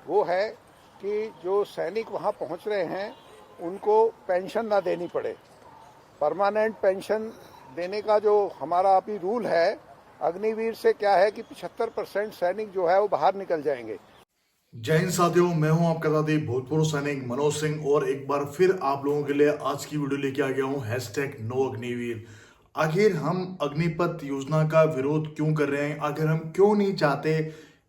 वो है कि जो सैनिक वहाँ पहुँच रहे हैं उनको पेंशन ना देनी पड़े। परमानेंट पेंशन देने का जो हमारा अभी रूल है, अग्निवीर से क्या है कि 75% सैनिक जो है वो बाहर निकल जाएंगे। जय हिंद साथियों, मैं हूं आपका साथी भूतपूर्व सैनिक मनोज सिंह और एक बार फिर आप लोगों के लिए आज की वीडियो लेके आ गया हूं #नो अग्निवीर। आखिर हम अग्निपथ योजना का विरोध क्यों कर रहे हैं? आखिर हम क्यों नहीं चाहते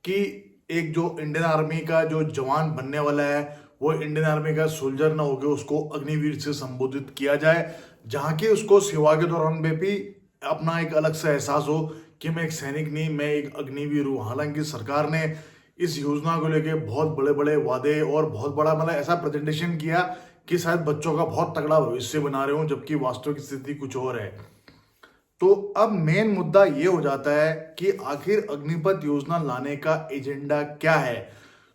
कि एक जो इंडियन आर्मी का जो जवान बनने वाला है वो इंडियन आर्मी का सोल्जर ना होकर उसको अग्निवीर से संबोधित किया जाए, जहां की उसको सेवा के दौरान में भी अपना एक अलग सा एहसास हो कि मैं एक सैनिक नहीं, मैं एक अग्निवीर हूँ। हालांकि सरकार ने इस योजना को लेके बहुत बड़े बड़े वादे और बहुत बड़ा मतलब ऐसा प्रेजेंटेशन किया कि शायद बच्चों का बहुत तगड़ा भविष्य बना रहे हो, जबकि वास्तविक स्थिति कुछ और है। तो अब मेन मुद्दा ये हो जाता है कि आखिर अग्निपथ योजना लाने का एजेंडा क्या है।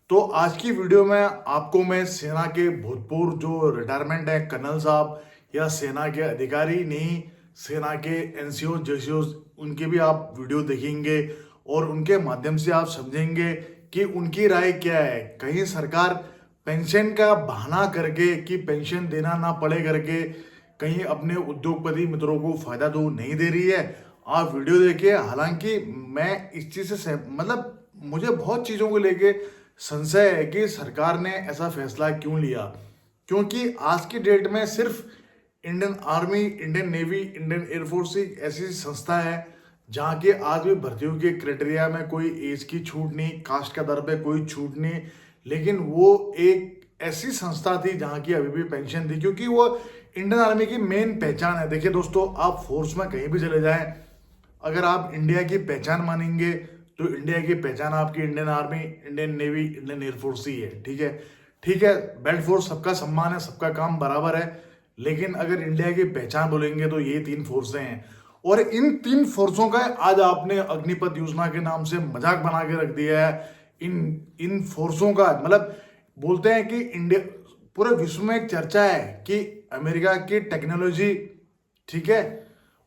तो आज की वीडियो में आपको मैं सेना के भूतपूर्व जो रिटायरमेंट है कर्नल साहब या सेना के अधिकारी नहीं, सेना के एनसीओ जेसीओ, उनके भी आप वीडियो देखेंगे और उनके माध्यम से आप समझेंगे कि उनकी राय क्या है। कहीं सरकार पेंशन का बहाना करके कि पेंशन देना ना पड़े करके कहीं अपने उद्योगपति मित्रों को फायदा तो नहीं दे रही है। आप वीडियो देखिए। हालांकि मैं इस चीज से मतलब मुझे बहुत चीजों को लेके संशय है कि सरकार ने ऐसा फैसला क्यों लिया, क्योंकि आज की डेट में सिर्फ Indian army, Indian navy, Indian air force एक ऐसी संस्था है जहाँ के आज भी भर्तियों के क्राइटेरिया में कोई एज की छूट नहीं, कास्ट के आधार पे कोई छूट नहीं, लेकिन वो एक ऐसी संस्था थी जहाँ की अभी भी पेंशन थी, क्योंकि वो इंडियन आर्मी की मेन पहचान है। देखिए दोस्तों, आप फोर्स में कहीं भी चले जाएं, अगर आप इंडिया की पहचान मानेंगे तो इंडिया की पहचान आपकी Indian army, Indian navy, Indian air force ही है। ठीक है, बेल्ट फोर्स सबका सम्मान है, सबका काम बराबर है, लेकिन अगर इंडिया की पहचान बोलेंगे तो ये 3 फोर्सें हैं। और इन 3 फोर्सों का आज आपने अग्निपथ योजना के नाम से मजाक बना के रख दिया है। इन फोर्सों का मतलब बोलते हैं कि इंडिया, पूरे विश्व में एक चर्चा है कि अमेरिका की टेक्नोलॉजी, ठीक है,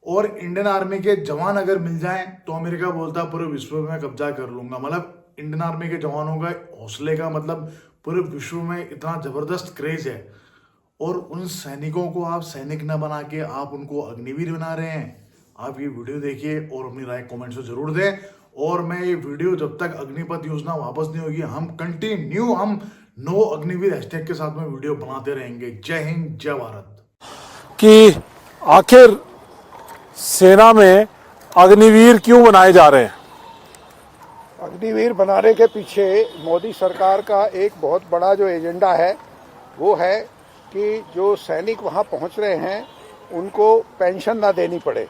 और इंडियन आर्मी के जवान अगर मिल जाएं तो अमेरिका बोलता है पूरे विश्व में कब्जा कर लूंगा। मतलब इंडियन आर्मी के जवानों का हौसले का मतलब पूरे विश्व में इतना जबरदस्त क्रेज है, और उन सैनिकों को आप सैनिक न बना के आप उनको अग्निवीर बना रहे हैं। आप ये वीडियो देखिए और अपनी राय कमेंट में जरूर दें। और मैं ये वीडियो जब तक अग्निपथ योजना वापस नहीं होगी, हम नो अग्निवीर हैशटैग के साथ में वीडियो बनाते रहेंगे। जय हिंद, जय भारत। कि आखिर सेना में अग्निवीर क्यों बनाए जा रहे हैं? अग्निवीर बनाने के पीछे मोदी सरकार का एक बहुत बड़ा जो एजेंडा है वो है कि जो सैनिक वहाँ पहुँच रहे हैं उनको पेंशन ना देनी पड़े।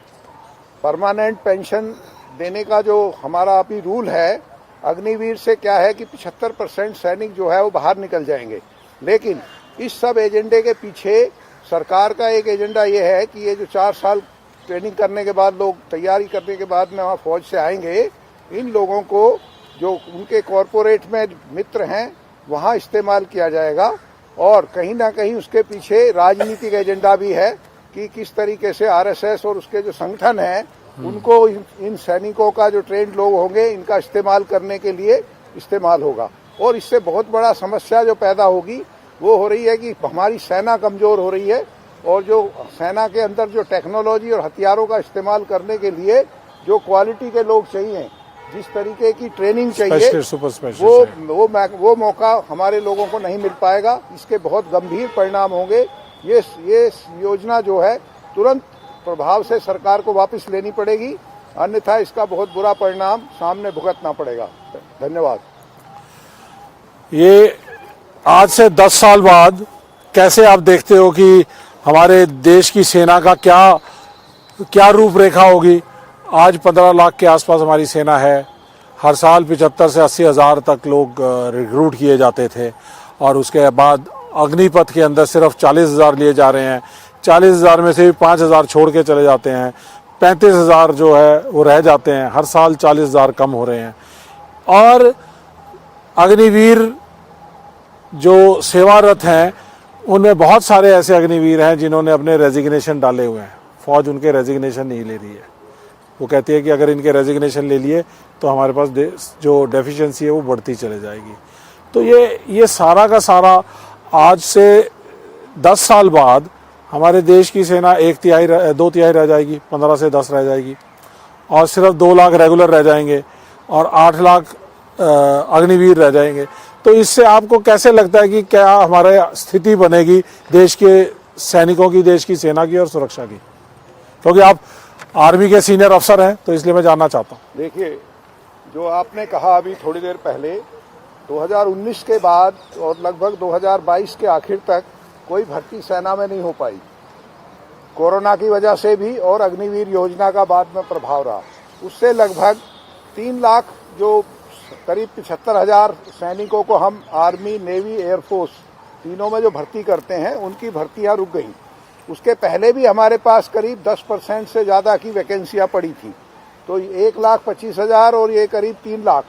परमानेंट पेंशन देने का जो हमारा अभी रूल है, अग्निवीर से क्या है कि 75% सैनिक जो है वो बाहर निकल जाएंगे। लेकिन इस सब एजेंडे के पीछे सरकार का एक एजेंडा ये है कि ये जो 4 साल ट्रेनिंग करने के बाद लोग तैयारी करने के बाद में वहाँ फौज से आएंगे, इन लोगों को जो उनके कॉरपोरेट में मित्र हैं वहाँ इस्तेमाल किया जाएगा। और कहीं ना कहीं उसके पीछे राजनीतिक एजेंडा भी है कि किस तरीके से आरएसएस और उसके जो संगठन हैं उनको इन सैनिकों का जो ट्रेंड लोग होंगे इनका इस्तेमाल करने के लिए इस्तेमाल होगा। और इससे बहुत बड़ा समस्या जो पैदा होगी वो हो रही है कि हमारी सेना कमजोर हो रही है, और जो सेना के अंदर जो टेक्नोलॉजी और हथियारों का इस्तेमाल करने के लिए जो क्वालिटी के लोग चाहिए, जिस तरीके की ट्रेनिंग चाहिए, वो मौका हमारे लोगों को नहीं मिल पाएगा। इसके बहुत गंभीर परिणाम होंगे। ये योजना जो है तुरंत प्रभाव से सरकार को वापस लेनी पड़ेगी, अन्यथा इसका बहुत बुरा परिणाम सामने भुगतना पड़ेगा। धन्यवाद। ये आज से 10 साल बाद कैसे आप देखते हो कि हमारे देश की सेना का क्या रूपरेखा होगी? आज 15 लाख के आसपास हमारी सेना है। हर साल 75 से 80 हज़ार तक लोग रिक्रूट किए जाते थे, और उसके बाद अग्निपथ के अंदर सिर्फ 40 हज़ार लिए जा रहे हैं। 40 हज़ार में से भी 5 हज़ार छोड़ के चले जाते हैं। 35 हज़ार जो है वो रह जाते हैं। हर साल 40 हज़ार कम हो रहे हैं। और अग्निवीर जो सेवारत हैं उनमें बहुत सारे ऐसे अग्निवीर हैं जिन्होंने अपने रेजिग्नेशन डाले हुए हैं। फौज उनके रेजिग्नेशन नहीं ले रही है। वो कहती है कि अगर इनके रेजिग्नेशन ले लिए तो हमारे पास जो डेफिशिएंसी है वो बढ़ती चले जाएगी। तो ये सारा का सारा आज से 10 साल बाद हमारे देश की सेना 2 तिहाई रह जाएगी, 15 से 10 रह जाएगी, और सिर्फ 2 लाख रेगुलर रह जाएंगे और 8 लाख अग्निवीर रह जाएंगे। तो इससे आपको कैसे लगता है कि क्या हमारे स्थिति बनेगी देश के सैनिकों की, देश की सेना की और सुरक्षा की? क्योंकि आप आर्मी के सीनियर अफसर हैं, तो इसलिए मैं जानना चाहता हूँ। देखिए, जो आपने कहा अभी थोड़ी देर पहले, 2019 के बाद और लगभग 2022 के आखिर तक कोई भर्ती सेना में नहीं हो पाई, कोरोना की वजह से भी, और अग्निवीर योजना का बाद में प्रभाव रहा। उससे लगभग 3 लाख, जो करीब 75,000 सैनिकों को हम आर्मी, नेवी, एयरफोर्स तीनों में जो भर्ती करते हैं, उनकी भर्तियां रुक गई। उसके पहले भी हमारे पास करीब 10% से ज़्यादा की वैकेंसियां पड़ी थी। तो 1,25,000 और ये करीब 3 लाख,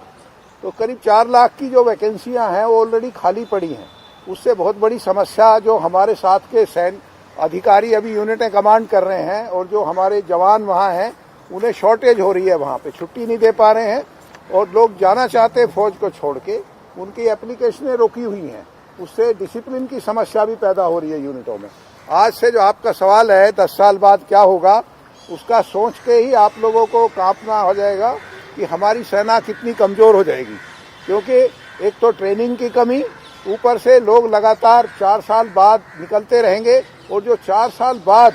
तो करीब 4 लाख की जो वैकेंसियां हैं वो ऑलरेडी खाली पड़ी हैं। उससे बहुत बड़ी समस्या, जो हमारे साथ के सैन्य अधिकारी अभी यूनिटें कमांड कर रहे हैं और जो हमारे जवान वहाँ हैं, उन्हें शॉर्टेज हो रही है, वहाँ पे छुट्टी नहीं दे पा रहे हैं, और लोग जाना चाहते हैं फौज को छोड़ के, उनकी एप्लीकेशनें रोकी हुई हैं। उससे डिसिप्लिन की समस्या भी पैदा हो रही है यूनिटों में। आज से जो आपका सवाल है 10 साल बाद क्या होगा, उसका सोच के ही आप लोगों को कांपना हो जाएगा कि हमारी सेना कितनी कमजोर हो जाएगी। क्योंकि एक तो ट्रेनिंग की कमी, ऊपर से लोग लगातार 4 साल बाद निकलते रहेंगे, और जो 4 साल बाद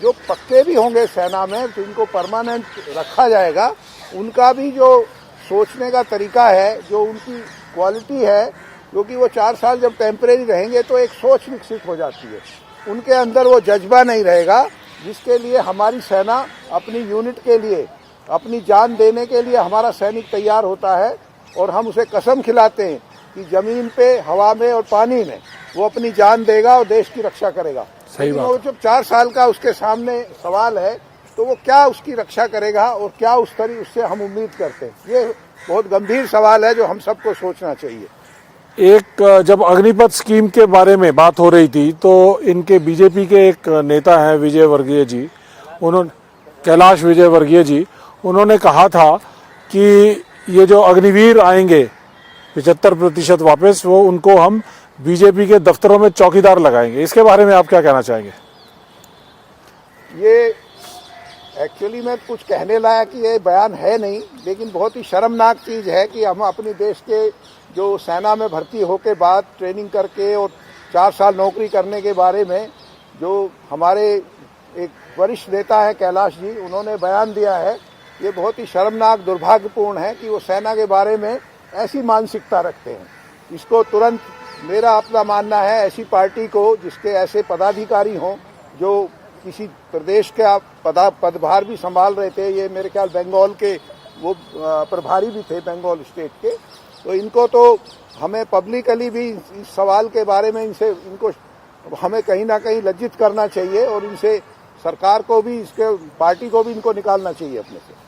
जो पक्के भी होंगे सेना में, तो इनको परमानेंट रखा जाएगा, उनका भी जो सोचने का तरीका है, जो उनकी क्वालिटी है, क्योंकि वो 4 साल जब टेम्परेरी रहेंगे तो एक सोच विकसित हो जाती है, उनके अंदर वो जज्बा नहीं रहेगा जिसके लिए हमारी सेना अपनी यूनिट के लिए, अपनी जान देने के लिए हमारा सैनिक तैयार होता है, और हम उसे कसम खिलाते हैं कि जमीन पे, हवा में और पानी में वो अपनी जान देगा और देश की रक्षा करेगा। सही बात। वो जब 4 साल का उसके सामने सवाल है, तो वो क्या उसकी रक्षा करेगा और क्या उससे हम उम्मीद करते हैं, ये बहुत गंभीर सवाल है जो हम सबको सोचना चाहिए। एक जब अग्निपथ स्कीम के बारे में बात हो रही थी, तो इनके बीजेपी के एक नेता हैं विजय वर्गीय जी, उन्होंने, कैलाश विजय वर्गीय जी, उन्होंने कहा था कि ये जो अग्निवीर आएंगे 75% वापस, वो उनको हम बीजेपी के दफ्तरों में चौकीदार लगाएंगे। इसके बारे में आप क्या कहना चाहेंगे? ये एक्चुअली में कुछ कहने लायक ये बयान है नहीं, लेकिन बहुत ही शर्मनाक चीज़ है कि हम अपने देश के जो सेना में भर्ती होके बाद ट्रेनिंग करके और 4 साल नौकरी करने के बारे में, जो हमारे एक वरिष्ठ नेता है कैलाश जी, उन्होंने बयान दिया है, ये बहुत ही शर्मनाक, दुर्भाग्यपूर्ण है कि वो सेना के बारे में ऐसी मानसिकता रखते हैं। इसको तुरंत, मेरा अपना मानना है, ऐसी पार्टी को जिसके ऐसे पदाधिकारी हों, जो किसी प्रदेश का पदभार भी संभाल रहे थे, ये मेरे ख्याल बंगाल के वो प्रभारी भी थे, बंगाल स्टेट के, तो इनको तो हमें पब्लिकली भी इस सवाल के बारे में इनको हमें कहीं ना कहीं लज्जित करना चाहिए, और इनसे सरकार को भी, इसके पार्टी को भी इनको निकालना चाहिए अपने से।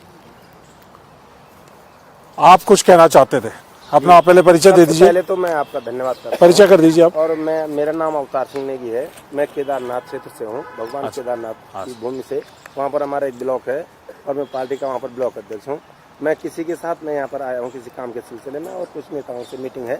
आप कुछ कहना चाहते थे? अपना पहले परिचय दे दीजिए। पहले तो मैं आपका धन्यवाद करता हूं। परिचय कर दीजिए आप। और मेरा नाम अवतार सिंह नेगी है, मैं केदारनाथ क्षेत्र से हूँ, भगवान केदारनाथ की भूमि से। वहाँ पर हमारा एक ब्लॉक है और मैं पार्टी का वहाँ पर ब्लॉक अध्यक्ष हूँ। मैं किसी के साथ मैं यहाँ पर आया हूँ किसी काम के सिलसिले में, और कुछ नेताओं से मीटिंग है,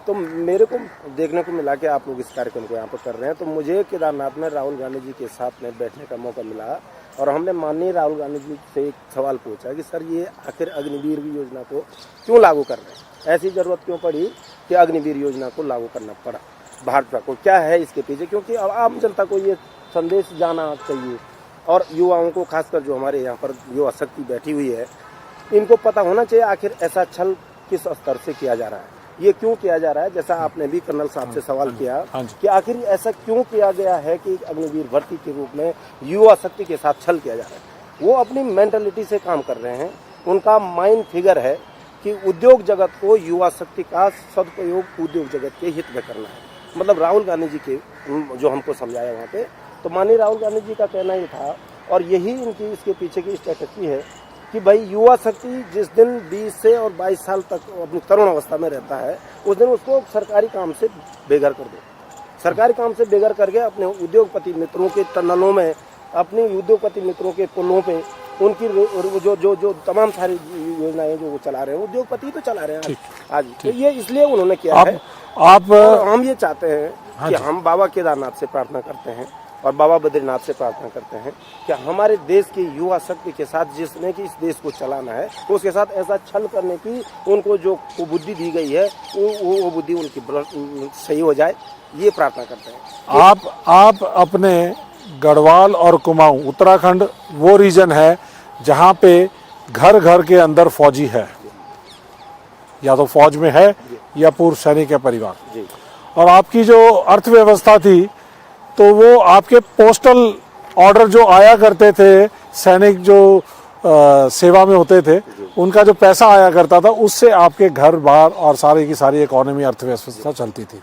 तो मेरे को देखने को मिला कि आप लोग इस कार्यक्रम को यहाँ पर कर रहे हैं। तो मुझे केदारनाथ में राहुल गांधी जी के साथ में बैठने का मौका मिला, और हमने माननीय राहुल गांधी जी से एक सवाल पूछा कि सर, ये आखिर अग्निवीर योजना को क्यों लागू कर रहे हैं, ऐसी जरूरत क्यों पड़ी कि अग्निवीर योजना को लागू करना पड़ा भाजपा को, क्या है इसके पीछे? क्योंकि अब आम जनता को ये संदेश जाना चाहिए, और युवाओं को, खासकर जो हमारे यहाँ पर युवा शक्ति बैठी हुई है, इनको पता होना चाहिए आखिर ऐसा छल किस स्तर से किया जा रहा है, ये क्यों किया जा रहा है। जैसा आपने भी कर्नल साहब से सवाल किया कि आखिर ऐसा क्यों किया गया है कि अग्निवीर भर्ती के रूप में युवा शक्ति के साथ छल किया जा रहा है। वो अपनी मेंटालिटी से काम कर रहे हैं, उनका माइंड फिगर है कि उद्योग जगत को, युवा शक्ति का सदुपयोग उद्योग जगत के हित में करना है। मतलब राहुल गांधी जी के जो हमको समझाया वहाँ पे, तो माननीय राहुल गांधी जी का कहना ये था, और यही इनकी इसके पीछे की स्ट्रेटजी है कि भाई युवा शक्ति जिस दिन 20 से और 22 साल तक अपनी तरुण अवस्था में रहता है, उस दिन उसको सरकारी काम से बेघर कर दो। सरकारी काम से बेघर करके अपने उद्योगपति मित्रों के टनलों में, अपने उद्योगपति मित्रों के पुलों पे उनकी जो तमाम सारी योजनाएं जो वो चला रहे हैं, उद्योगपति तो चला रहे हैं आज। तो ये इसलिए उन्होंने किया है। आप और हम ये चाहते हैं कि हम बाबा केदारनाथ से प्रार्थना करते हैं और बाबा बद्रीनाथ से प्रार्थना करते हैं कि हमारे देश की युवा शक्ति के साथ, जिसने कि इस देश को चलाना है, उसके साथ ऐसा छल करने की उनको जो बुद्धि दी गई है वो बुद्धि उनकी सही हो जाए, ये प्रार्थना करते हैं। आप अपने गढ़वाल और कुमाऊं, उत्तराखंड वो रीजन है जहां पे घर घर के अंदर फौजी है, या तो फौज में है या पूर्व सैनिक है परिवार जी। और आपकी जो अर्थव्यवस्था थी तो वो आपके पोस्टल ऑर्डर जो आया करते थे, सैनिक जो सेवा में होते थे, उनका जो पैसा आया करता था, उससे आपके घर बार और सारी की सारी इकोनॉमी अर्थव्यवस्था चलती थी।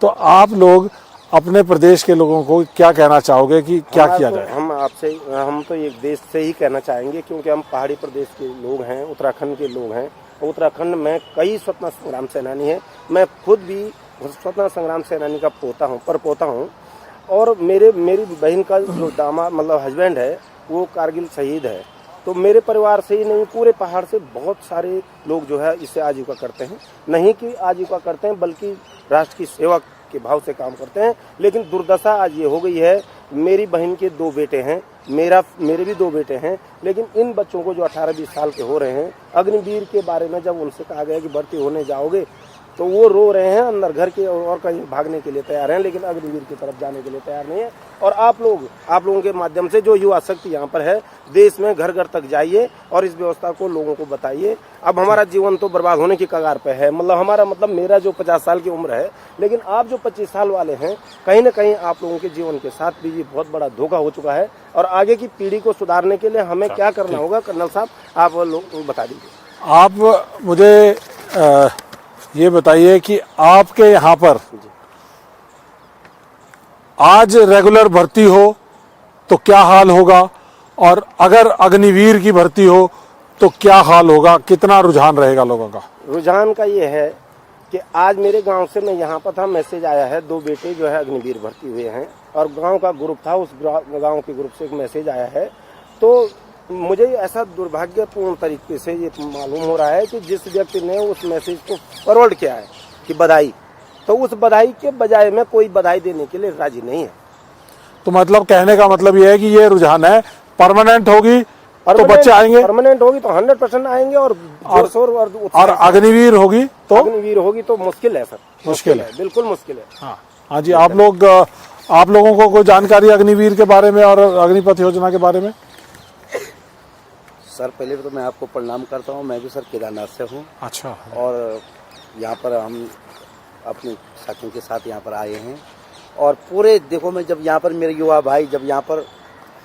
तो आप लोग अपने प्रदेश के लोगों को क्या कहना चाहोगे कि क्या किया जाए? हम तो एक देश से ही कहना चाहेंगे, क्योंकि हम पहाड़ी प्रदेश के लोग हैं, उत्तराखंड के लोग हैं। उत्तराखंड में कई स्वतंत्रता संग्राम सेनानी हैं। मैं खुद भी स्वतंत्रता संग्राम सेनानी का परपोता हूँ। और मेरी बहन का जो दामाद मतलब हस्बैंड है वो कारगिल शहीद है। तो मेरे परिवार से ही नहीं, पूरे पहाड़ से बहुत सारे लोग जो है इससे आजीविका करते हैं। नहीं कि आजीविका करते हैं, बल्कि राष्ट्र की सेवा के भाव से काम करते हैं। लेकिन दुर्दशा आज ये हो गई है, मेरी बहन के 2 बेटे हैं, मेरे भी 2 बेटे हैं, लेकिन इन बच्चों को जो 18-20 साल के हो रहे हैं, अग्निवीर के बारे में जब उनसे कहा गया कि भर्ती होने जाओगे तो वो रो रहे हैं अंदर घर के, और कहीं भागने के लिए तैयार हैं, लेकिन अग्निवीर की तरफ जाने के लिए तैयार नहीं है। और आप लोगों के माध्यम से जो युवा शक्ति यहाँ पर है, देश में घर घर तक जाइए और इस व्यवस्था को लोगों को बताइए। अब हमारा जीवन तो बर्बाद होने की कगार पे है, मतलब मेरा जो 50 साल की उम्र है, लेकिन आप जो 25 साल वाले हैं, कहीं न कहीं आप लोगों के जीवन के साथ भी ये बहुत बड़ा धोखा हो चुका है। और आगे की पीढ़ी को सुधारने के लिए हमें क्या करना होगा, कर्नल साहब आप लोग बता दीजिए। आप मुझे ये बताइए कि आपके यहाँ पर आज रेगुलर भर्ती हो तो क्या हाल होगा, और अगर अग्निवीर की भर्ती हो तो क्या हाल होगा, कितना रुझान रहेगा लोगों का? रुझान का ये है कि आज मेरे गांव से, मैं यहाँ पर था, मैसेज आया है, 2 बेटे जो है अग्निवीर भर्ती हुए हैं और गांव का ग्रुप था, उस गांव के ग्रुप से एक मैसेज आया है। तो मुझे ऐसा दुर्भाग्यपूर्ण तरीके से ये मालूम हो रहा है कि जिस व्यक्ति ने उस मैसेज को फॉरवर्ड किया है कि बधाई, तो उस बधाई के बजाय में कोई बधाई देने के लिए राजी नहीं है। तो मतलब कहने का मतलब ये है कि ये रुझान है, परमानेंट होगी तो बच्चे आएंगे, परमानेंट होगी तो 100% आएंगे, और अग्निवीर होगी तो मुश्किल है सर, मुश्किल है, बिल्कुल मुश्किल है। हाँ जी, आप लोगों को कोई जानकारी अग्निवीर के बारे में और अग्निपथ योजना के बारे में? सर पहले तो मैं आपको प्रणाम करता हूँ। मैं भी सर केदारनाथ से हूँ। अच्छा। और यहाँ पर हम अपने साथियों के साथ यहाँ पर आए हैं, और पूरे देखो, मैं जब यहाँ पर मेरे युवा भाई जब यहाँ पर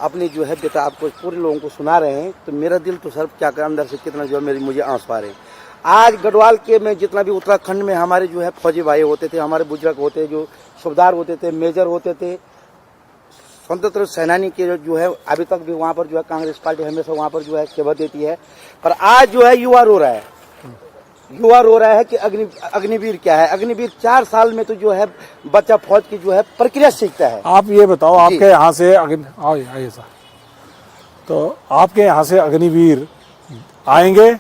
अपनी जो है बेटा आपको पूरे लोगों को सुना रहे हैं, तो मेरा दिल तो सर क्या कर अंदर से कितना जो है मुझे आंसू आ रहे हैं। आज गढ़वाल के में जितना भी उत्तराखंड में हमारे जो है फौजी भाई होते थे, हमारे बुजुर्ग होते, जो सूबेदार होते थे, मेजर होते थे, स्वतंत्र सेनानी के जो है, अभी तक भी वहाँ पर जो है कांग्रेस पार्टी हमेशा वहाँ पर जो है सेवा देती है। पर आज जो है युवा रो रहा है कि अग्निवीर क्या है। अग्निवीर 4 साल में तो जो है बच्चा फौज की जो है प्रक्रिया सीखता है। आप ये बताओ, आपके यहाँ से आइए सर, तो आपके यहाँ से अग्निवीर आएंगे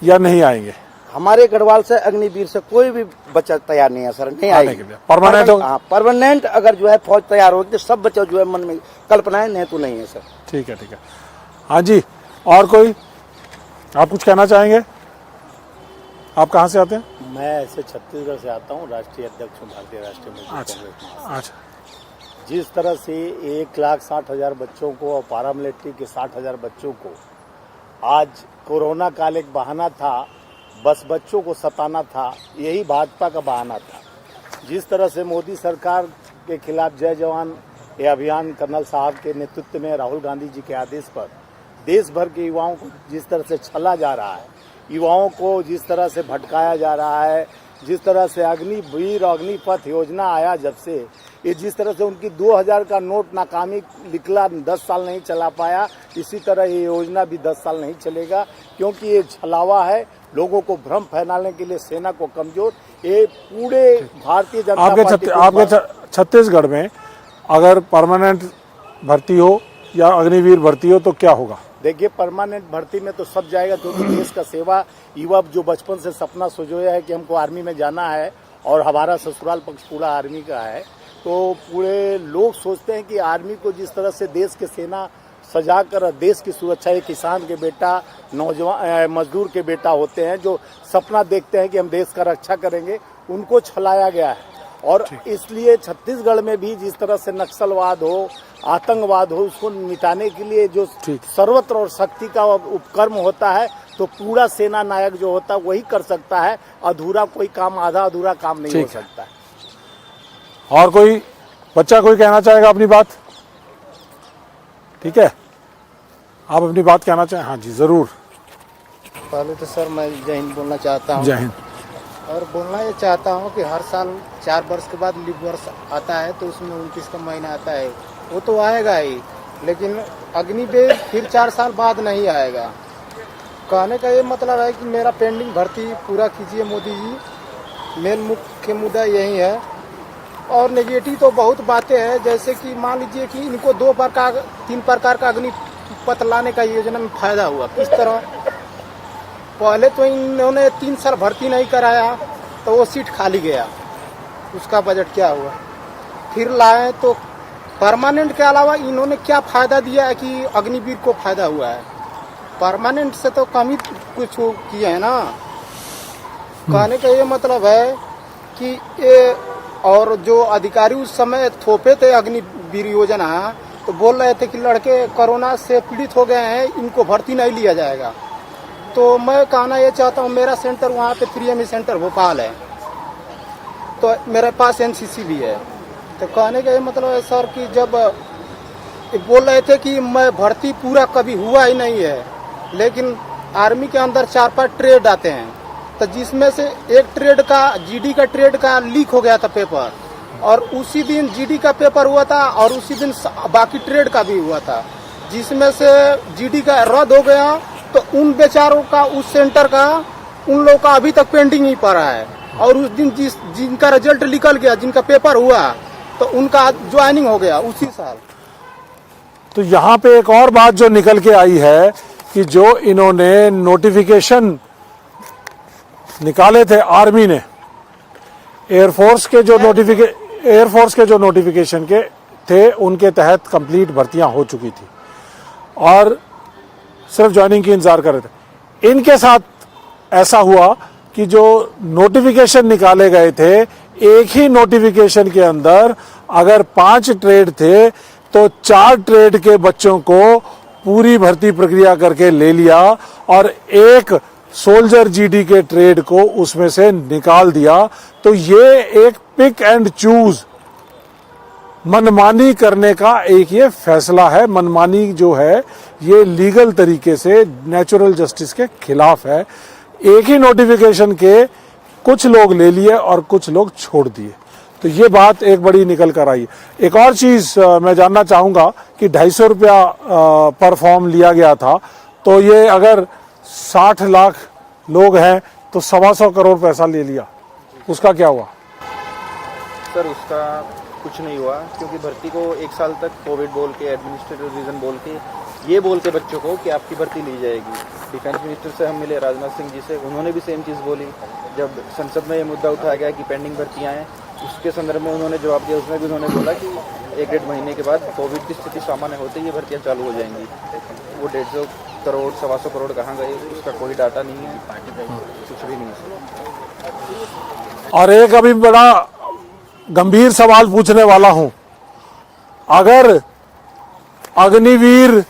या नहीं आएंगे? हमारे गढ़वाल से अग्निवीर से कोई भी बच्चा तैयार नहीं है सर, नहीं आएंगे। परमानेंट अगर जो है फौज तैयार होगी तो सब बच्चा जो है मन में कल्पना है, नहीं तो नहीं है सर। ठीक है। हाँ जी, और कोई आप कुछ कहना चाहेंगे? आप कहाँ से आते हैं? मैं ऐसे छत्तीसगढ़ से आता हूँ, राष्ट्रीय अध्यक्ष हूँ भारतीय राष्ट्रीय मजदूर कांग्रेस। अच्छा। जिस तरह से 1,60,000 बच्चों को और पैरामिलिट्री के 60,000 बच्चों को आज कोरोना काल एक बहाना था, बस बच्चों को सताना था, यही भाजपा का बहाना था। जिस तरह से मोदी सरकार के खिलाफ जय जवान ये अभियान कर्नल साहब के नेतृत्व में राहुल गांधी जी के आदेश पर देश भर के युवाओं को जिस तरह से छला जा रहा है, युवाओं को जिस तरह से भटकाया जा रहा है, जिस तरह से अग्निवीर अग्निपथ योजना आया जब से, ये जिस तरह से उनकी 2000 का नोट नाकामी निकला, 10 साल नहीं चला पाया, इसी तरह ये योजना भी 10 साल नहीं चलेगा, क्योंकि ये छलावा है, लोगों को भ्रम फैलाने के लिए, सेना को कमजोर, ये पूरे भारतीय जनता पार्टी आपके छत्तीसगढ़ में अगर परमानेंट भर्ती हो या अग्निवीर भर्ती हो तो क्या होगा? देखिए परमानेंट भर्ती में तो सब जाएगा, क्योंकि देश का सेवा युवा जो बचपन से सपना सोचोया है कि हमको आर्मी में जाना है और हमारा ससुराल पक्ष पूरा आर्मी का है, तो पूरे लोग सोचते हैं कि आर्मी को जिस तरह से देश के सेना सजा कर देश की सुरक्षा, ये किसान के बेटा, नौजवान मजदूर के बेटा होते हैं जो सपना देखते हैं कि हम देश का रक्षा करेंगे, उनको छलाया गया है। और इसलिए छत्तीसगढ़ में भी जिस तरह से नक्सलवाद हो, आतंकवाद हो, उसको मिटाने के लिए जो सर्वत्र और शक्ति का उपक्रम होता है, तो पूरा सेना नायक जो होता है वही कर सकता है। अधूरा कोई काम, आधा अधूरा काम नहीं हो सकता है। और कोई बच्चा कोई कहना चाहेगा अपनी बात? ठीक है, आप अपनी बात कहना चाहें? हाँ जी जरूर। पहले तो सर मैं जय हिंद बोलना चाहता हूँ। जय हिंद। और बोलना ये चाहता हूँ कि हर साल 4 वर्ष के बाद लीप वर्ष आता है, तो उसमें 29 का महीना आता है, वो तो आएगा ही, लेकिन अग्निवीर फिर 4 साल बाद नहीं आएगा। कहने का ये मतलब है कि मेरा पेंडिंग भर्ती पूरा कीजिए मोदी जी, मेन मुख्य मुद्दा यही है। और नेगेटिव तो बहुत बातें हैं, जैसे कि मान लीजिए कि इनको 3 प्रकार का अग्निपथ लाने का योजना में फायदा हुआ। किस तरह? पहले तो इन्होंने 3 साल भर्ती नहीं कराया तो वो सीट खाली गया, उसका बजट क्या हुआ? फिर लाए तो परमानेंट के अलावा इन्होंने क्या फायदा दिया है कि अग्निवीर को फायदा हुआ है? परमानेंट से तो कम ही कुछ किए हैं ना। कहने का ये मतलब है कि ये, और जो अधिकारी उस समय थोपे थे अग्निवीर योजना, तो बोल रहे थे कि लड़के कोरोना से पीड़ित हो गए हैं, इनको भर्ती नहीं लिया जाएगा। तो मैं कहना ये चाहता हूँ, मेरा सेंटर वहाँ पे 3ME सेंटर भोपाल है, तो मेरे पास NCC भी है। तो कहने का ये मतलब है सर कि जब बोल रहे थे कि मैं भर्ती पूरा कभी हुआ ही नहीं है, लेकिन आर्मी के अंदर 4-5 ट्रेड आते हैं, तो जिसमें से एक ट्रेड का, GD का ट्रेड का लीक हो गया था पेपर, और उसी दिन GD का पेपर हुआ था और उसी दिन बाकी ट्रेड का भी हुआ था, जिसमें से GD का रद्द हो गया। तो उन बेचारों का, उस सेंटर का, उन लोगों का अभी तक पेंडिंग ही पड़ा है। और उस दिन जिनका रिजल्ट निकल गया, जिनका पेपर हुआ, तो उनका ज्वाइनिंग हो गया उसी साल। तो यहाँ पे एक और बात जो निकल के आई है कि जो इन्होंने नोटिफिकेशन निकाले थे आर्मी ने, एयरफोर्स के जो नोटिफिकेशन के थे, उनके तहत कंप्लीट भर्तियां हो चुकी थी और सिर्फ ज्वाइनिंग की इंतजार कर रहे थे। इनके साथ ऐसा हुआ कि जो नोटिफिकेशन निकाले गए थे, एक ही नोटिफिकेशन के अंदर अगर 5 ट्रेड थे तो 4 ट्रेड के बच्चों को पूरी भर्ती प्रक्रिया करके ले लिया और एक सोल्जर GD के ट्रेड को उसमें से निकाल दिया। तो ये एक पिक एंड चूज, मनमानी करने का एक ये फैसला है। मनमानी जो है ये लीगल तरीके से नेचुरल जस्टिस के खिलाफ है। एक ही नोटिफिकेशन के कुछ लोग ले लिए और कुछ लोग छोड़ दिए, तो ये बात एक बड़ी निकल कर आई। एक और चीज मैं जानना चाहूंगा कि 250 रुपया पर फॉर्म लिया गया था, तो ये अगर 60 लाख लोग हैं तो 125 करोड़ पैसा ले लिया, उसका क्या हुआ? सर उसका कुछ नहीं हुआ, क्योंकि भर्ती को 1 साल तक कोविड बोल के, एडमिनिस्ट्रेटिव रीजन बोल के, ये बोल के बच्चों को कि आपकी भर्ती ली जाएगी। डिफेंस मिनिस्टर से हम मिले, राजनाथ सिंह जी से, उन्होंने भी सेम चीज़ बोली। जब संसद में ये मुद्दा उठाया गया कि पेंडिंग भर्तियाँ हैं, उसके संदर्भ में उन्होंने जवाब दिया। उसमें भी उन्होंने बोला कि 1-1.5 महीने के बाद कोविड की स्थिति सामान्य होते ही ये भर्तियाँ चालू हो जाएंगी। वो 150 करोड़ 125 करोड़ कहाँ गए, उसका कोई डाटा नहीं है, कुछ भी नहीं है। और एक अभी बड़ा गंभीर सवाल पूछने वाला हूं, अगर अग्निवीर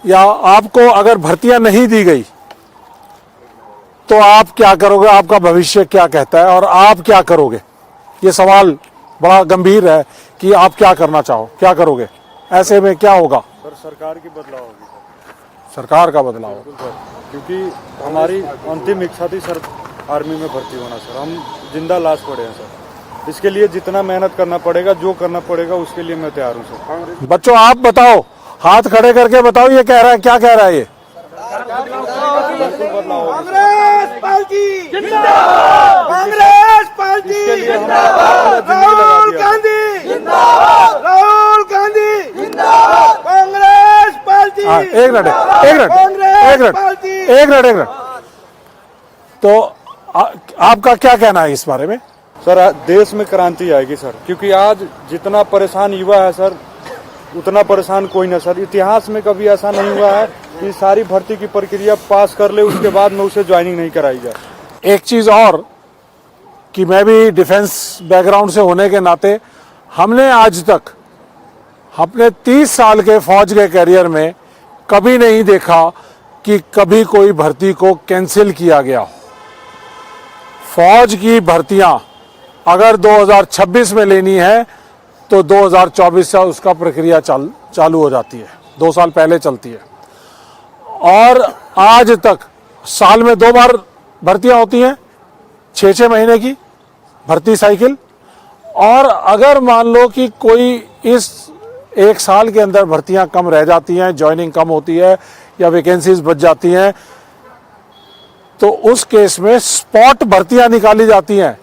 या आपको अगर भर्तियां नहीं दी गई तो आप क्या करोगे? आपका भविष्य क्या कहता है और आप क्या करोगे? ये सवाल बड़ा गंभीर है कि आप क्या करना चाहो, क्या करोगे? ऐसे में क्या होगा? सर सरकार की बदलाव होगी। सरकार का बदलाव होगा, क्योंकि हमारी अंतिम इच्छा थी सर आर्मी में भर्ती होना। सर हम जिंदा लाश पड़े हैं सर, इसके लिए जितना मेहनत करना पड़ेगा, जो करना पड़ेगा, उसके लिए मैं तैयार हूँ सर। बच्चों आप बताओ, हाथ खड़े करके बताओ, ये कह रहा है, क्या कह रहा है ये? कांग्रेस पार्टी जिंदाबाद, कांग्रेस पार्टी जिंदाबाद, राहुल गांधी जिंदाबाद, राहुल गांधी जिंदाबाद, कांग्रेस एक मिनट। तो आपका क्या कहना है इस बारे में? सर देश में क्रांति आएगी सर, क्योंकि आज जितना परेशान युवा है सर उतना परेशान कोई ना सर। इतिहास में कभी ऐसा नहीं हुआ है कि सारी भर्ती की प्रक्रिया पास कर ले उसके बाद में उसे ज्वाइनिंग नहीं कराई जाए। एक चीज और कि मैं भी डिफेंस बैकग्राउंड से होने के नाते हमने आज तक अपने 30 साल के फौज के करियर में कभी नहीं देखा कि कभी कोई भर्ती को कैंसिल किया गया हो। फौज की भर्तियां अगर 2026 में लेनी है तो 2024 से उसका प्रक्रिया चालू हो जाती है, 2 साल पहले चलती है। और आज तक साल में 2 बार भर्तियां होती हैं, 6-6 महीने की भर्ती साइकिल। और अगर मान लो कि कोई इस 1 साल के अंदर भर्तियां कम रह जाती हैं, ज्वाइनिंग कम होती है या वैकेंसीज बच जाती हैं, तो उस केस में स्पॉट भर्तियां निकाली जाती हैं।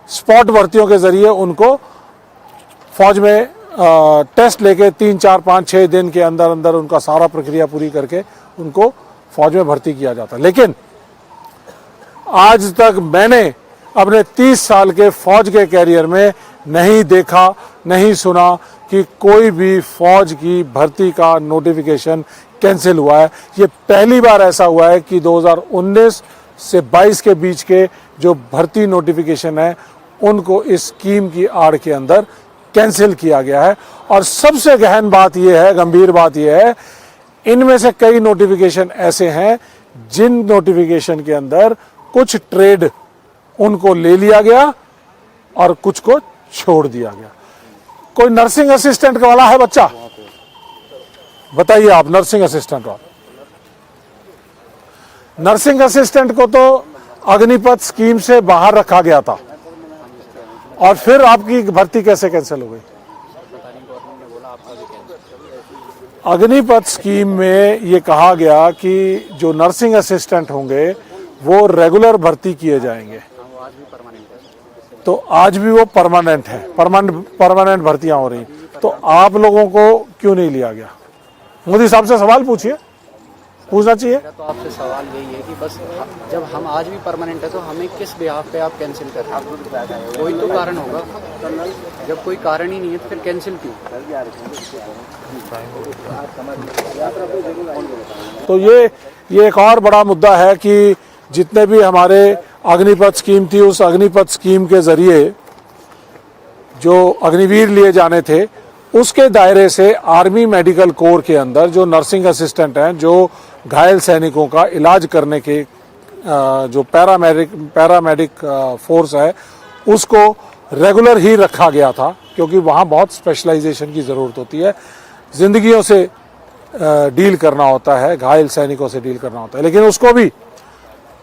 स्पॉट भर्तियों के जरिए उनको फौज में टेस्ट लेके 3, 4, 5, 6 दिन के अंदर अंदर उनका सारा प्रक्रिया पूरी करके उनको फौज में भर्ती किया जाता है। लेकिन आज तक मैंने अपने 30 साल के फौज के कैरियर में नहीं देखा, नहीं सुना कि कोई भी फौज की भर्ती का नोटिफिकेशन कैंसिल हुआ है। ये पहली बार ऐसा हुआ है कि 2019 से 22 के बीच के जो भर्ती नोटिफिकेशन है उनको इस स्कीम की आड़ के अंदर कैंसिल किया गया है। और सबसे गहन बात यह है, गंभीर बात यह है, इनमें से कई नोटिफिकेशन ऐसे हैं जिन नोटिफिकेशन के अंदर कुछ ट्रेड उनको ले लिया गया और कुछ को छोड़ दिया गया। कोई नर्सिंग असिस्टेंट वाला है बच्चा? बताइए आप, नर्सिंग असिस्टेंट वाला। नर्सिंग असिस्टेंट को तो अग्निपथ स्कीम से बाहर रखा गया था और फिर आपकी भर्ती कैसे कैंसिल हो गई? अग्निपथ स्कीम में ये कहा गया कि जो नर्सिंग असिस्टेंट होंगे वो रेगुलर भर्ती किए जाएंगे। तो आज भी वो परमानेंट है, परमानेंट भर्तियां हो रही। तो आप लोगों को क्यों नहीं लिया गया? मोदी साहब से सवाल पूछिए, पूछना चाहिए। तो आपसे सवाल यही है कि बस जब हम आज भी परमानेंट है तो हमें किस बिहाफ पे आप कैंसिल कर रहे हैं? कोई तो कारण होगा। जब कोई कारण ही नहीं है तो फिर कैंसिल क्यों? तो ये एक और बड़ा मुद्दा है कि जितने भी हमारे अग्निपथ स्कीम थी, उस अग्निपथ स्कीम के जरिए जो अग्निवीर लिए जाने थे उसके दायरे से आर्मी मेडिकल कोर के अंदर जो नर्सिंग असिस्टेंट हैं, जो घायल सैनिकों का इलाज करने के जो पैरामेडिक फोर्स है, उसको रेगुलर ही रखा गया था क्योंकि वहाँ बहुत स्पेशलाइजेशन की ज़रूरत होती है। जिंदगियों से डील करना होता है, घायल सैनिकों से डील करना होता है। लेकिन उसको भी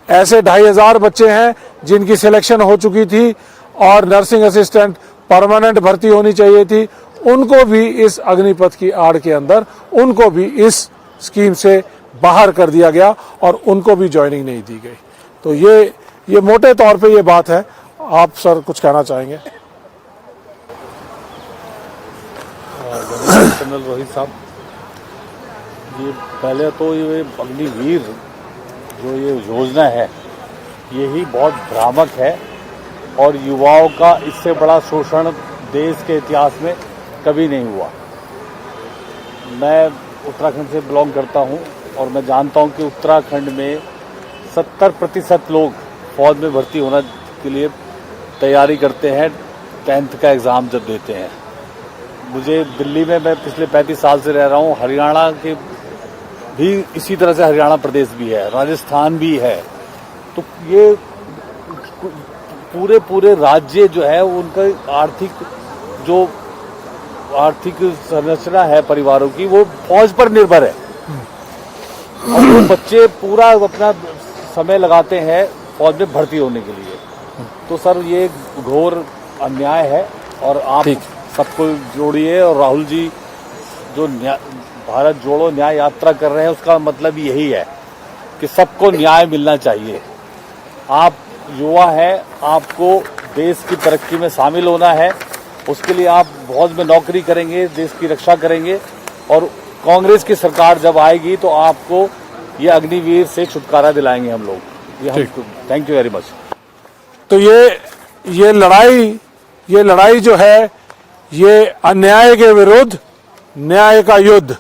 ऐसे 2500 बच्चे हैं जिनकी सिलेक्शन हो चुकी थी और नर्सिंग असिस्टेंट परमानेंट भर्ती होनी चाहिए थी, उनको भी इस अग्निपथ की आड़ के अंदर उनको भी इस स्कीम से बाहर कर दिया गया और उनको भी ज्वाइनिंग नहीं दी गई। तो ये मोटे तौर पे ये बात है। आप सर कुछ कहना चाहेंगे? जनरल रोहित साहब, ये पहले तो ये अग्निवीर जो ये योजना है यही बहुत भ्रामक है और युवाओं का इससे बड़ा शोषण देश के इतिहास में कभी नहीं हुआ। मैं उत्तराखंड से बिलोंग करता हूं और मैं जानता हूं कि उत्तराखंड में 70% लोग फौज में भर्ती होने के लिए तैयारी करते हैं 10th का एग्ज़ाम जब देते हैं। मुझे दिल्ली में मैं पिछले 35 साल से रह रहा हूं, हरियाणा के भी इसी तरह से हरियाणा प्रदेश भी है, राजस्थान भी है। तो ये पूरे राज्य जो है उनका आर्थिक संरचना है परिवारों की, वो फौज पर निर्भर है और वो बच्चे पूरा अपना समय लगाते हैं फौज में भर्ती होने के लिए। तो सर ये घोर अन्याय है और आप सबको जोड़िए। और राहुल जी जो भारत जोड़ो न्याय यात्रा कर रहे हैं उसका मतलब यही है कि सबको न्याय मिलना चाहिए। आप युवा हैं, आपको देश की तरक्की में शामिल होना है, उसके लिए आप फौज में नौकरी करेंगे, देश की रक्षा करेंगे और कांग्रेस की सरकार जब आएगी तो आपको ये अग्निवीर से छुटकारा दिलाएंगे हम लोग। ये हम थैंक यू वेरी मच। तो ये लड़ाई जो है ये अन्याय के विरुद्ध न्याय का युद्ध,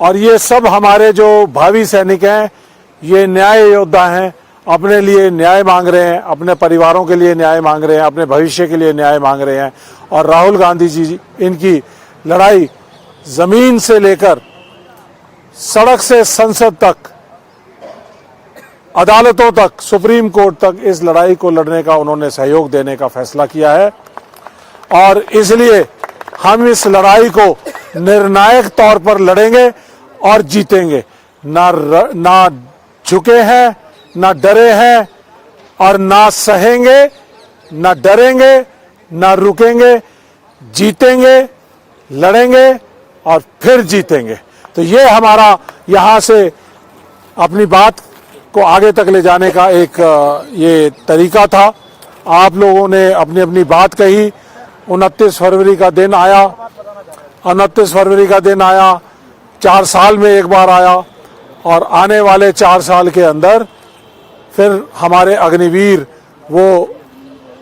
और ये सब हमारे जो भावी सैनिक हैं ये न्याय योद्धा हैं, अपने लिए न्याय मांग रहे हैं, अपने परिवारों के लिए न्याय मांग रहे हैं, अपने भविष्य के लिए न्याय मांग रहे हैं। और राहुल गांधी जी इनकी लड़ाई जमीन से लेकर सड़क से संसद तक, अदालतों तक, सुप्रीम कोर्ट तक इस लड़ाई को लड़ने का उन्होंने सहयोग देने का फैसला किया है। और इसलिए हम इस लड़ाई को निर्णायक तौर पर लड़ेंगे और जीतेंगे। ना झुके हैं, ना डरे हैं, और ना सहेंगे, ना डरेंगे, ना रुकेंगे। जीतेंगे, लड़ेंगे और फिर जीतेंगे। तो ये हमारा यहाँ से अपनी बात को आगे तक ले जाने का एक ये तरीका था। आप लोगों ने अपनी अपनी बात कही। 29 फरवरी का दिन आया, 29 फरवरी का दिन आया, 4 साल में एक बार आया, और आने वाले 4 साल के अंदर फिर हमारे अग्निवीर वो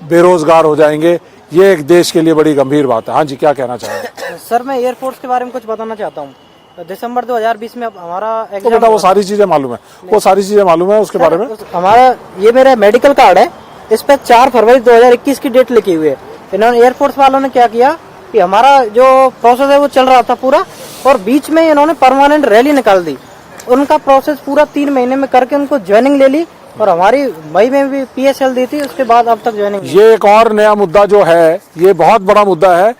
बेरोजगार हो जाएंगे। ये एक देश के लिए बड़ी गंभीर बात है। हाँ जी, क्या कहना चाहेंगे? सर, मैं एयरफोर्स के बारे में कुछ बताना चाहता हूँ। दिसंबर 2020 में हमारा तो बेटा वो सारी चीजें मालूम है, वो सारी चीजें मालूम है उसके बारे में। हमारा ये मेरा मेडिकल कार्ड है, इस पे 4 फरवरी 2021 की डेट लिखी हुई है। इन्होंने एयरफोर्स वालों ने क्या किया कि हमारा जो प्रोसेस है वो चल रहा था पूरा, और बीच में इन्होंने परमानेंट रैली निकाल दी। उनका प्रोसेस पूरा 3 महीने में करके उनको ज्वाइनिंग ले ली, और हमारी मई में भी PSL दी थी, उसके बाद अब तक ज्वाइनिंग। ये एक और नया मुद्दा जो है, ये बहुत बड़ा मुद्दा है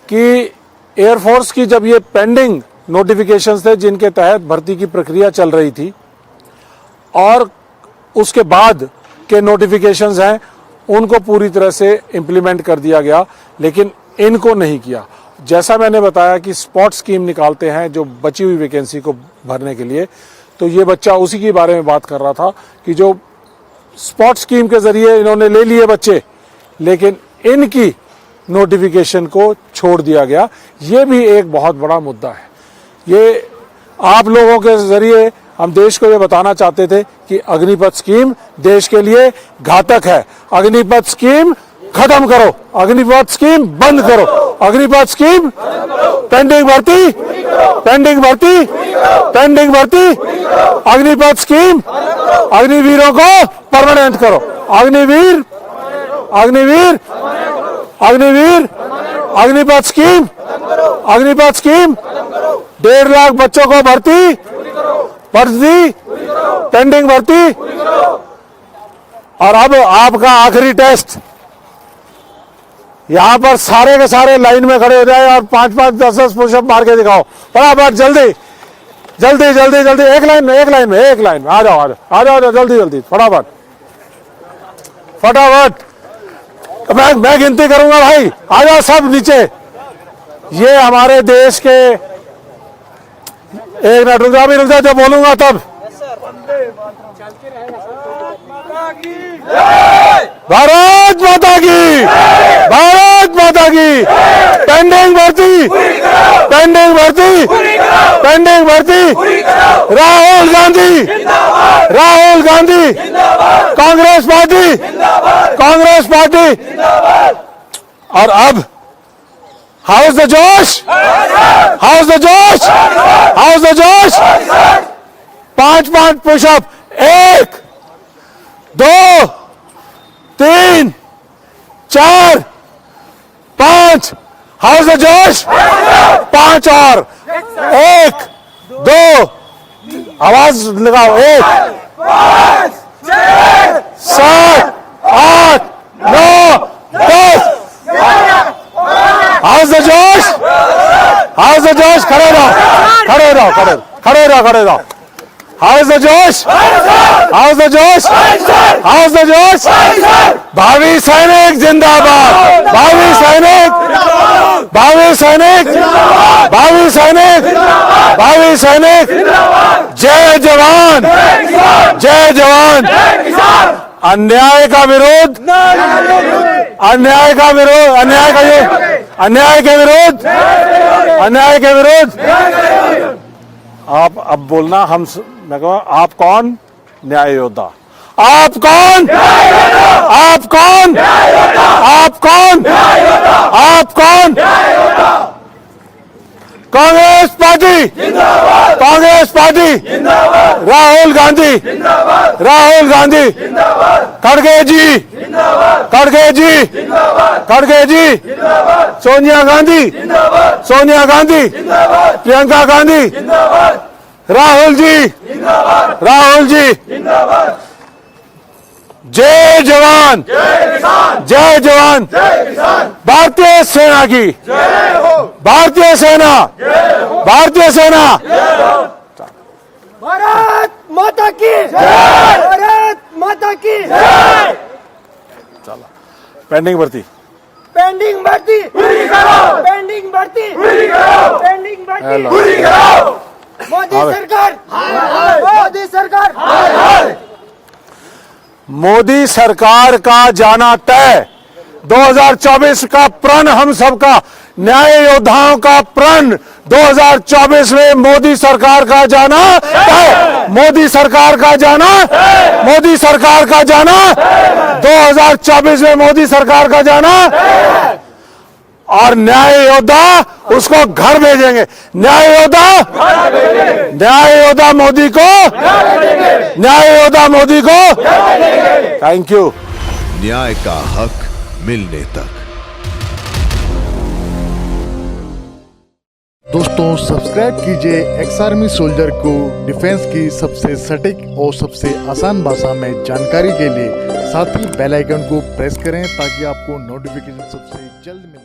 कि एयरफोर्स की जब ये पेंडिंग नोटिफिकेशंस थे जिनके तहत भर्ती की प्रक्रिया चल रही थी, और उसके बाद के नोटिफिकेशंस हैं, उनको पूरी तरह से इम्प्लीमेंट कर दिया गया, लेकिन इनको नहीं किया। जैसा मैंने बताया कि स्पॉट स्कीम निकालते हैं जो बची हुई वैकेंसी को भरने के लिए, तो ये बच्चा उसी के बारे में बात कर रहा था कि जो स्पॉट स्कीम के जरिए इन्होंने ले लिए बच्चे, लेकिन इनकी नोटिफिकेशन को छोड़ दिया गया। ये भी एक बहुत बड़ा मुद्दा है। ये आप लोगों के जरिए हम देश को ये बताना चाहते थे कि अग्निपथ स्कीम देश के लिए घातक है। अग्निपथ स्कीम खत्म करो, अग्निपथ स्कीम बंद करो, अग्निपथ स्कीम पेंडिंग भर्ती, पेंडिंग भर्ती, पेंडिंग भर्ती, अग्निपथ स्कीम, अग्निवीरों को परमानेंट करो। अग्निवीर, अग्निवीर, अग्निवीर, अग्निपथ स्कीम, अग्निपथ स्कीम, 1.5 लाख बच्चों को भर्ती, भर्ती, पेंडिंग भर्ती। और अब आपका आखिरी टेस्ट, यहां पर सारे के सारे लाइन में खड़े हो जाए और 5-5, 10-10 पुशअप मार के दिखाओ फटाफट, जल्दी जल्दी जल्दी जल्दी, एक लाइन में, एक लाइन में, एक लाइन में, आ जाओ आ जाओ आ जाओ, जल्दी जल्दी, फटाफट फटाफट। मैं गिनती करूंगा भाई, आ जाओ सब नीचे। ये हमारे देश के, एक मिनट रुक जाओ, अभी रुक जाओ, जब बोलूंगा तब। भारत माता की, भारत माता की। पेंडिंग भर्ती, पेंडिंग भर्ती, पेंडिंग भर्ती। Rahul Gandhi, Rahul Gandhi, Congress party, Congress party. और अब हाउस द जोश, हाउस द जोश, हाउस द जोश। 5-5 पुशअप, 1, 2, 3, 4, 5, हाउस द जोश। 5 और, 1, 2, आवाज लगाओ, 1, 5, 6, 7, 8, 9, 10। हाउस द जोश, हाउस द जोश। खड़े रहो, खड़े रहो, खड़े रहो, खड़े रहो। हाउस द जोश, हाउस द जोश, हाउस द जोश। भावी सैनिक जिंदाबाद, भावी सैनिक, भावी सैनिक, भावी सैनिक, भावी सैनिक। जय जवान, जय जवान। अन्याय का विरोध, अन्याय का विरोध, अन्याय का अन्याय के विरुद्ध, अन्याय के विरुद्ध। आप अब बोलना, मैं कहूँ आप कौन? न्याय योद्धा। आप कौन? आप कौन? आप कौन? आप कौन? कांग्रेस पार्टी जिंदाबाद, कांग्रेस पार्टी जिंदाबाद, राहुल गांधी जिंदाबाद, राहुल गांधी जिंदाबाद, खड़गे जी जिंदाबाद, खड़गे जी जिंदाबाद, खड़गे जी जिंदाबाद, सोनिया गांधी जिंदाबाद, सोनिया गांधी जिंदाबाद, प्रियंका गांधी जिंदाबाद, राहुल जी जिंदाबाद, राहुल जी जिंदाबाद। जय जवान, जय किसान, जय जवान, जय किसान। भारतीय सेना की जय हो, भारतीय सेना जय हो, भारतीय सेना जय हो। भारत माता की जय, भारत माता की जय। चला, पेंडिंग भर्ती, पेंडिंग भर्ती पूरी करो, पेंडिंग भर्ती पूरी करो, पेंडिंग भर्ती पूरी करो। मोदी सरकार, मोदी सरकार, मोदी सरकार का जाना तय। 2024 का प्रण हम सबका, न्याय योद्धाओं का प्रण 2024 में मोदी सरकार का जाना तय, मोदी सरकार का जाना, मोदी सरकार का जाना 2024 में मोदी सरकार का जाना। और न्याय योद्धा उसको घर भेजेंगे। न्याय योद्धा, न्याय योद्धा मोदी को, न्याय योद्धा मोदी को। Thank you. न्याय का हक मिलने तक। दोस्तों सब्सक्राइब कीजिए एक्स आर्मी सोल्जर को डिफेंस की सबसे सटीक और सबसे आसान भाषा में जानकारी के लिए। साथ ही बेल आइकन को प्रेस करें ताकि आपको नोटिफिकेशन सबसे जल्द मिले।